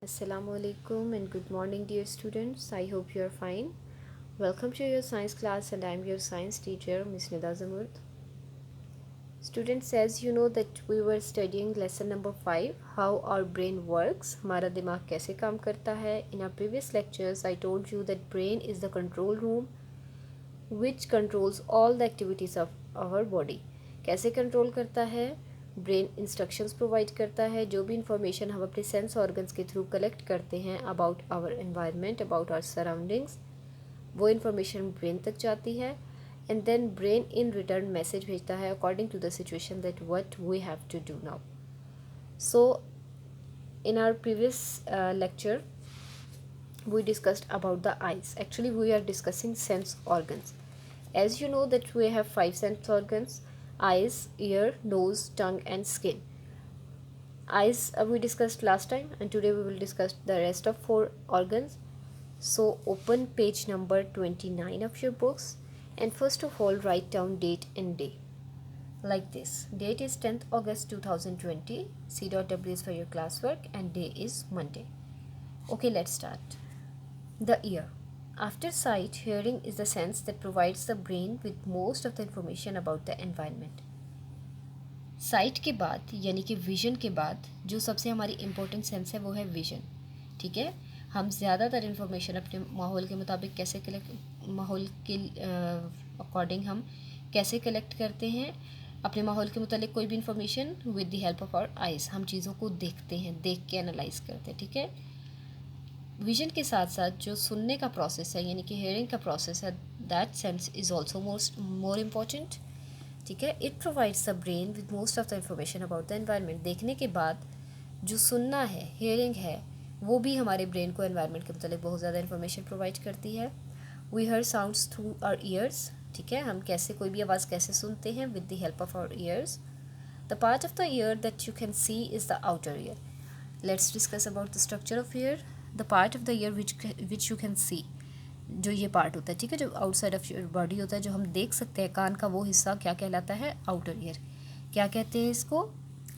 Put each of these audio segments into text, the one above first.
Assalamu alaikum and good morning, dear students. I hope you are fine. Welcome to your science class, and I am your science teacher, Miss Nida Zamurd. Students, as you know that we were studying lesson number 5, how our brain works, हमारा दिमाग कैसे काम करता है. In our previous lectures, I told you that brain is the control room which controls all the activities of our body. कैसे control करता है? Brain instructions provide करता है. जो भी इंफॉर्मेशन हम अपने सेंस ऑर्गन्स के थ्रू कलेक्ट करते हैं about our environment, about our surroundings, वो इन्फॉर्मेशन ब्रेन तक जाती है. And then brain in return message भेजता है according to the situation that what we have to do now. So in our previous lecture we discussed about the eyes. Actually we are discussing sense organs. As you know that we have 5 sense organs: eyes, ear, nose, tongue and skin. Eyes we discussed last time, and today we will discuss the rest of 4 organs. So open page number 29 of your books, and first of all write down date and day like this. Date is 10th August 2020. C.W is for your classwork and day is Monday. Okay, let's start. The ear. After sight, hearing is the sense that provides the brain with most of the information about the environment. Site के बाद यानी कि vision के बाद जो सबसे हमारी important sense है वो है विजन. ठीक है, हम ज़्यादातर इन्फॉर्मेशन अपने माहौल के मुताबिक कैसे कलेक्ट, माहौल के अकॉर्डिंग हम कैसे कलेक्ट करते हैं अपने माहौल के मुताबिक कोई भी information with the help of our eyes. हम चीज़ों को देखते हैं, देख के एनालाइज करते हैं. ठीक है, विजन के साथ साथ जो सुनने का प्रोसेस है यानी कि हेयरिंग का प्रोसेस है, that sense is also more important. ठीक है, it provides the brain with most of the information about the environment. देखने के बाद जो सुनना है, हेयरिंग है, वो भी हमारे ब्रेन को एनवायरनमेंट के मतलब बहुत ज़्यादा इन्फॉर्मेशन प्रोवाइड करती है. We hear sounds through our ears. ठीक है, हम कैसे कोई भी आवाज़ कैसे सुनते हैं with the help of our ears. The part of the ear that you can see is the outer ear. Let's discuss about the structure of ear. The part of the ear which you can see, जो ये part होता है, ठीक है, जो outside of your body होता है, जो हम देख सकते हैं, कान का वो हिस्सा क्या कहलाता है? Outer ear. क्या कहते हैं इसको?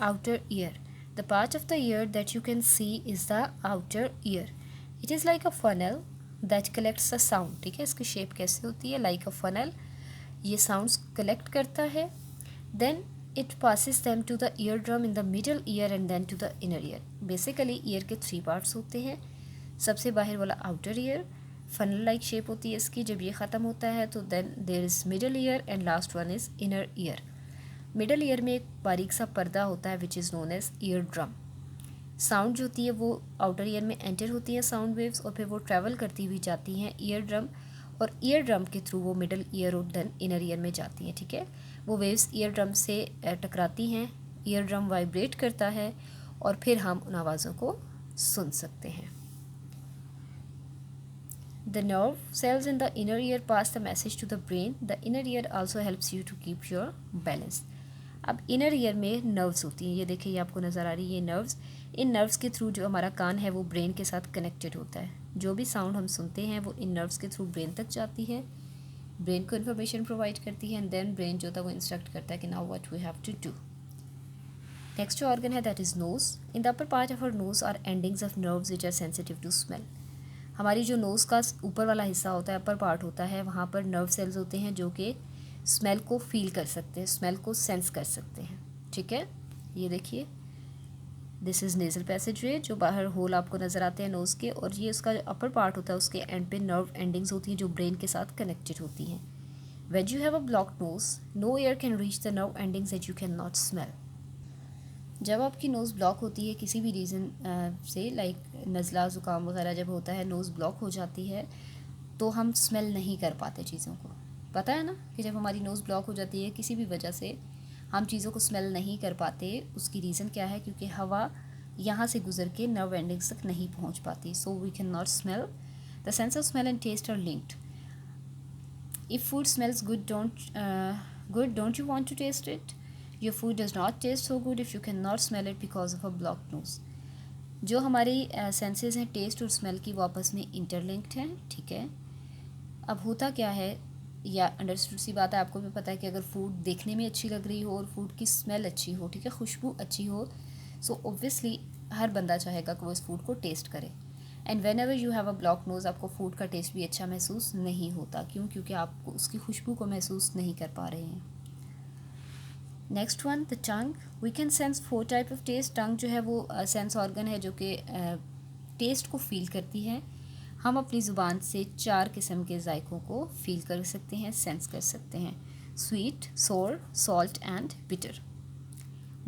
Outer ear. The part of the ear that you can see is the outer ear. It is like a funnel that collects the sound. ठीक है, इसकी शेप कैसे होती है? Like a funnel. ये साउंड्स कलेक्ट करता है. Then it passes them to the ear drum in the middle ear and then to the inner ear. Basically ear के 3 पार्ट्स होते हैं. सबसे बाहर वाला outer ear, funnel like shape होती है इसकी. जब ये ख़त्म होता है तो then there is middle ear and last one is inner ear. Middle ear में एक बारीक सा पर्दा होता है which is known as ear drum. Sound जो होती है वो आउटर ईयर में एंटर होती है, साउंड वेव्स, और फिर वो ट्रैवल करती हुई जाती हैं ईयर ड्रम, और ईयर ड्रम के थ्रू वो मिडल ईयर और देन इनर ईयर में जाती हैं. ठीक है, वो वेव्स ईयर ड्रम से टकराती हैं, ईयर ड्रम वाइब्रेट करता है और फिर हम उन आवाज़ों को सुन सकते हैं. The nerve cells in the inner ear pass the message to the brain. The inner ear also helps you to keep your balance. अब इनर ईयर में नर्व्स होती हैं. ये देखिए, ये आपको नज़र आ रही है ये नर्व्स. इन नर्व्स के थ्रू जो हमारा कान है वो ब्रेन के साथ कनेक्टेड होता है. जो भी साउंड हम सुनते हैं वो इन नर्व्स के थ्रू ब्रेन तक जाती है, ब्रेन को इन्फॉर्मेशन प्रोवाइड करती है, एंड देन ब्रेन जो होता है वो इंस्ट्रक्ट करता है कि now what we have to do. Next जो ऑर्गन है that is nose. In the upper part of our nose are endings of nerves which are sensitive to smell. हमारी जो नोज़ का ऊपर वाला हिस्सा होता है, अपर पार्ट होता है, वहाँ पर नर्व सेल्स होते हैं जो कि स्मेल को फील कर सकते हैं, स्मेल को सेंस कर सकते हैं. ठीक है, ये देखिए, दिस इज़ नेज़ल पैसेजवे. जो बाहर होल आपको नज़र आते हैं नोज़ के, और ये उसका अपर पार्ट होता है, उसके एंड पे नर्व एंडिंग्स होती हैं जो ब्रेन के साथ कनेक्टेड होती हैं. When you have a blocked nose, no air can reach the nerve endings that you can not smell. जब आपकी नोज़ ब्लॉक होती है किसी भी रीज़न से, लाइक नज़ला, ज़ुकाम वगैरह जब होता है, नोज़ ब्लॉक हो जाती है, तो हम स्मेल नहीं कर पाते चीज़ों को. पता है ना कि जब हमारी नोज़ ब्लॉक हो जाती है किसी भी वजह से, हम चीज़ों को स्मेल नहीं कर पाते. उसकी रीज़न क्या है? क्योंकि हवा यहाँ से गुजर के नर्व एंडिंग्स तक नहीं पहुँच पाती. So we can not smell. The sense of smell and taste are linked. If food smells good, don't you want to taste it? Your food does not taste so good if you cannot smell it because of a blocked nose. जो हमारी senses हैं test और smell की, वो आपस में interlinked हैं. ठीक है, अब होता क्या है, या अंडरस्टूड सी बात है, आपको भी पता है कि अगर फूड देखने में अच्छी लग रही हो और फूड की स्मेल अच्छी हो, ठीक है, खुशबू अच्छी हो, सो ऑब्वियसली हर बंदा चाहेगा कि वो इस फूड को टेस्ट करे। And whenever you have a block nose, आपको फूड का टेस्ट भी अच्छा महसूस नहीं होता। क्यों? क्योंकि आप उसकी खुशबू को महसूस नहीं कर पा रहे हैं। Next one, the tongue. We can sense 4 type of taste. Tongue जो है वो सेंस ऑर्गन है जो कि टेस्ट को फील करती है। हम अपनी ज़ुबान से 4 किस्म के जायकों को फील कर सकते हैं, सेंस कर सकते हैं। स्वीट, सोर, सॉल्ट एंड बिटर।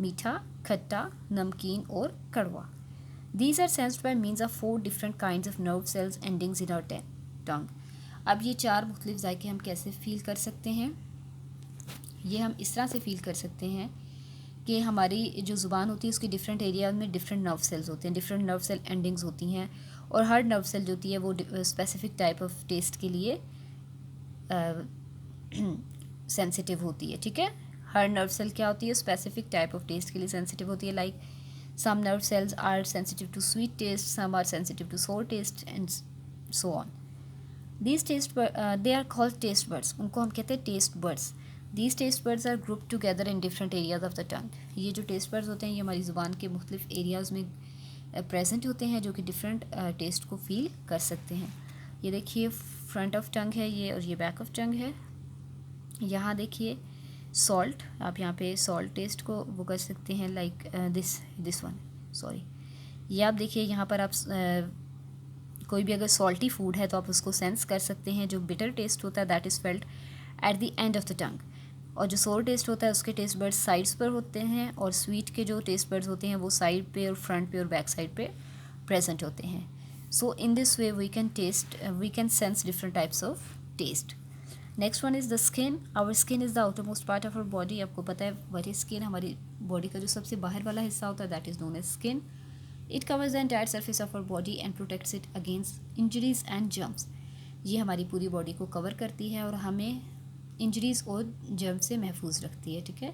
मीठा, खट्टा, नमकीन और कड़वा। These are sensed by means of 4 different kinds of nerve cells endings in our tongue. अब ये 4 मुख्तलिफ जायके हम कैसे फ़ील कर सकते हैं? ये हम इस तरह से फ़ील कर सकते हैं कि हमारी जो ज़ुबान होती है उसकी डिफरेंट एरिया में डिफरेंट नर्व सेल्स होते हैं, डिफरेंट नर्व सेल एंडिंग्स होती हैं, और हर नर्व सेल जो होती है वो स्पेसिफिक टाइप ऑफ टेस्ट के लिए सेंसिटिव होती है। ठीक है, हर नर्व सेल क्या होती है? स्पेसिफिक टाइप ऑफ टेस्ट के लिए सेंसिटिव होती है। Like some nerve cells are sensitive to sweet taste, some are sensitive to sour taste, and so on. These they are called taste buds. उनको हम कहते हैं taste buds. These taste buds are grouped together in different areas of the tongue. ये जो taste buds होते हैं ये हमारी ज़ुबान के मुख्तलिफ एरियाज़ में प्रेजेंट होते हैं जो कि डिफरेंट टेस्ट को फील कर सकते हैं। ये देखिए फ्रंट ऑफ टंग है ये, और ये बैक ऑफ टंग है। यहाँ देखिए सॉल्ट, आप यहाँ पे सॉल्ट टेस्ट को वो कर सकते हैं, लाइक दिस वन, सॉरी। ये आप देखिए यहाँ पर आप कोई भी अगर सॉल्टी फूड है तो आप उसको सेंस कर सकते हैं। जो बिटर टेस्ट होता है that is felt at the end of the tongue, और जो सोर टेस्ट होता है उसके टेस्ट बर्ड्स साइड्स पर होते हैं, और स्वीट के जो टेस्ट बर्ड्स होते हैं वो साइड पे और फ्रंट पे और बैक साइड पे प्रेजेंट होते हैं। So in this way we can sense different types of taste. Next one is the skin. Our skin is the outer most part of our body. आपको पता है व्हाट इज स्किन? हमारी body का जो सबसे बाहर वाला हिस्सा होता है that is known as skin. It covers the entire surface of our body and protects it against injuries and germs. ये हमारी पूरी बॉडी को कवर करती है और हमें इंजरीज और जर्म से महफूज रखती है। ठीक है,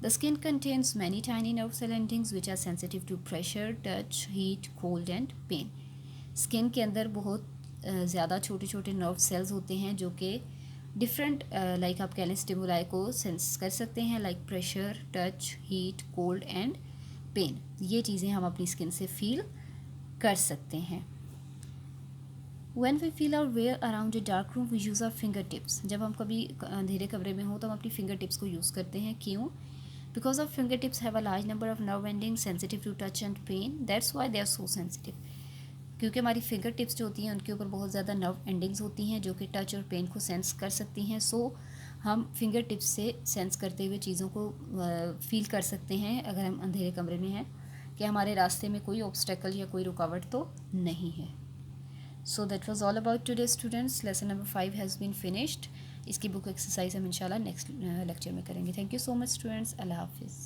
the skin contains many tiny nerve cell endings which are sensitive to pressure, touch, heat, cold and pain. Skin के अंदर बहुत ज़्यादा छोटे छोटे नर्व सेल्स होते हैं जो कि डिफरेंट लाइक आप कह लें स्टिमुलाई को सेंस कर सकते हैं, like pressure, touch, heat, cold and pain. ये चीज़ें हम अपनी स्किन से फील कर सकते हैं। When we feel our way around a dark room, we use our fingertips. जब हम कभी अंधेरे कमरे में हो तो हम अपनी फिंगर टिप्स को यूज़ करते हैं। क्यों? Because our fingertips have a large number of nerve endings sensitive to touch and pain. That's why they are so sensitive. क्योंकि हमारी फिंगर टिप्स जो होती हैं उनके ऊपर बहुत ज़्यादा नर्व एंडिंग्स होती हैं जो कि टच और पेन को सेंस कर सकती हैं। सो हम फिंगर टिप्स से सेंस करते हुए चीज़ों को फील कर सकते हैं अगर हम अंधेरे कमरे में हैं कि हमारे रास्ते में कोई ऑब्स्टेकल या कोई रुकावट तो नहीं है। So that was all about today students. Lesson number 5 has been finished. इसकी बुक एक्सरसाइज हम इंशाल्लाह नेक्स्ट लेक्चर में करेंगे। Thank you so much students. अल्लाह हाफिज़।